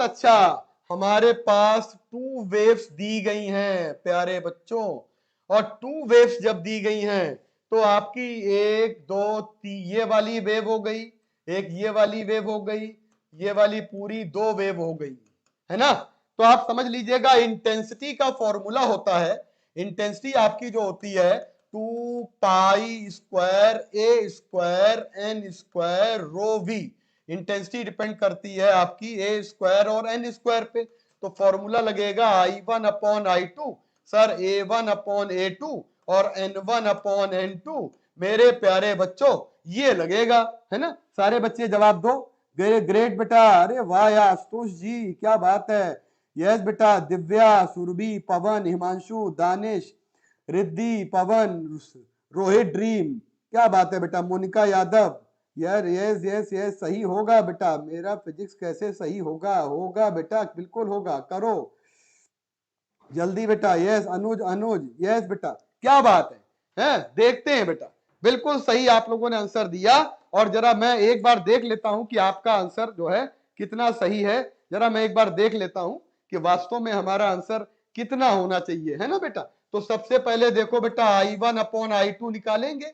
अच्छा, हमारे पास two waves दी गई हैं प्यारे बच्चों, और टू वेव्स जब दी गई हैं तो आपकी एक दो ये वाली वेव हो गई, एक ये वाली वेव हो गई, ये वाली पूरी दो वेव हो गई, है ना। तो आप समझ लीजिएगा इंटेंसिटी का फॉर्मूला होता है, इंटेंसिटी आपकी जो होती है 2 pi square A square N square rho V. Intensity depend करती है आपकी ए स्क्वायर और एन स्क्वायर पे। तो फॉर्मूला लगेगा I1/I2 सर A1/A2 और N1/N2। मेरे प्यारे बच्चों ये लगेगा, है ना। सारे बच्चे जवाब दो। ग्रेट बेटा, अरे वाह यार आशुतोष जी, क्या बात है। यस बेटा, दिव्या, सुरभि, पवन, हिमांशु, दानिश, रिद्धि, पवन, रोहित ड्रीम, क्या बात है बेटा। मोनिका यादव, यार यस यस यस, सही होगा बेटा। मेरा फिजिक्स कैसे सही होगा, होगा बेटा, बिल्कुल होगा, करो जल्दी बेटा। यस अनुज, अनुज यस बेटा, क्या बात है, देखते हैं बेटा। बिल्कुल सही आप लोगों ने आंसर दिया। और जरा मैं एक बार देख लेता हूं कि आपका आंसर जो है कितना सही है। जरा मैं एक बार देख लेता हूं कि वास्तव में हमारा आंसर कितना होना चाहिए, है ना बेटा। तो सबसे पहले देखो बेटा, I1/I2 निकालेंगे,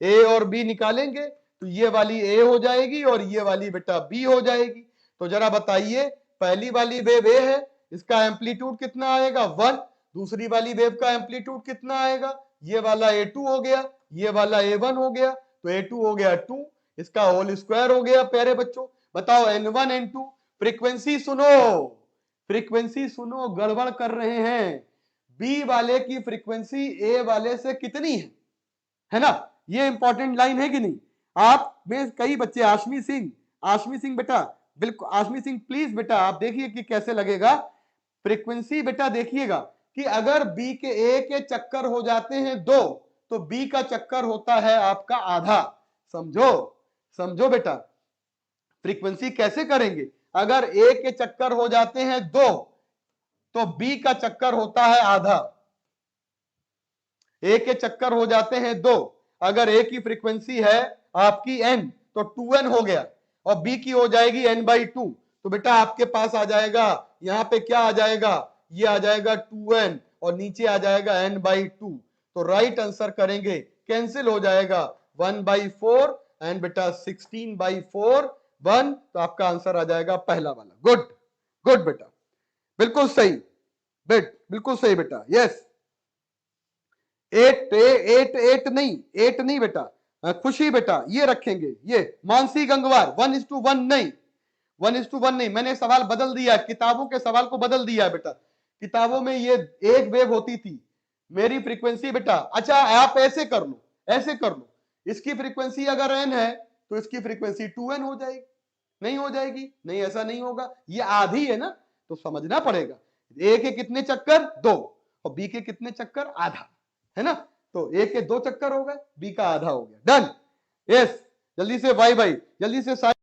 ए और बी निकालेंगे, तो ये वाली ए हो जाएगी और ये वाली बेटा बी हो जाएगी। तो जरा बताइए, पहली वाली वेव ए है, इसका एम्पलीट्यूड कितना आएगा 1। दूसरी वाली वेव का एम्पलीट्यूड कितना आएगा, ये वाला A2 हो गया, ये वाला A1 हो गया, तो A2 हो गया 2, इसका होल स्क्वायर हो गया। प्यारे बच्चों बताओ N1 N2। फ्रीक्वेंसी सुनो, फ्रीक्वेंसी सुनो, गड़बड़ कर रहे हैं। बी वाले की फ्रीक्वेंसी ए वाले से कितनी है ना। ये इंपॉर्टेंट लाइन है कि नहीं। आप में कई बच्चे, आशमी सिंह, आशमी सिंह बेटा, बिल्कुल आशमी सिंह प्लीज बेटा आप देखिए कि कैसे लगेगा। फ्रीक्वेंसी बेटा देखिएगा कि अगर बी के ए के चक्कर हो जाते हैं दो, तो बी का चक्कर होता है आपका आधा। समझो, समझो बेटा, फ्रीक्वेंसी कैसे करेंगे। अगर ए के चक्कर हो जाते हैं दो, तो बी का चक्कर होता है आधा। ए के चक्कर हो जाते हैं दो, अगर ए की फ्रीक्वेंसी है आपकी एन, तो 2n हो गया, और बी की हो जाएगी n/2। तो बेटा आपके पास आ जाएगा, यहां पे क्या आ जाएगा, ये आ जाएगा 2n और नीचे आ जाएगा n/2। तो राइट आंसर करेंगे, कैंसिल हो जाएगा 1/4 एंड बेटा 16/4 1। तो आपका आंसर आ जाएगा पहला वाला। गुड, गुड बेटा, बिल्कुल सही बिल्कुल सही बेटा। यस, 8 नहीं बेटा, खुशी बेटा ये रखेंगे। ये मानसी गंगवार 1:1 नहीं, 1:1 नहीं, मैंने सवाल बदल दिया, किताबों के सवाल को बदल दिया बेटा। किताबों में ये एक वेव होती थी, मेरी फ्रीक्वेंसी बेटा। अच्छा आप ऐसे कर लो, ऐसे कर लो, इसकी फ्रीक्वेंसी अगर n है तो इसकी फ्रीक्वेंसी 2n हो जाएगी। नहीं हो जाएगी, नहीं ऐसा नहीं होगा, ये आधी है ना, तो समझना पड़ेगा। ए के कितने चक्कर 2 और बी के कितने चक्कर आधा, है ना। तो ए के 2 चक्कर हो गए, बी का आधा हो गया। डन, यस, जल्दी से भाई, जल्दी से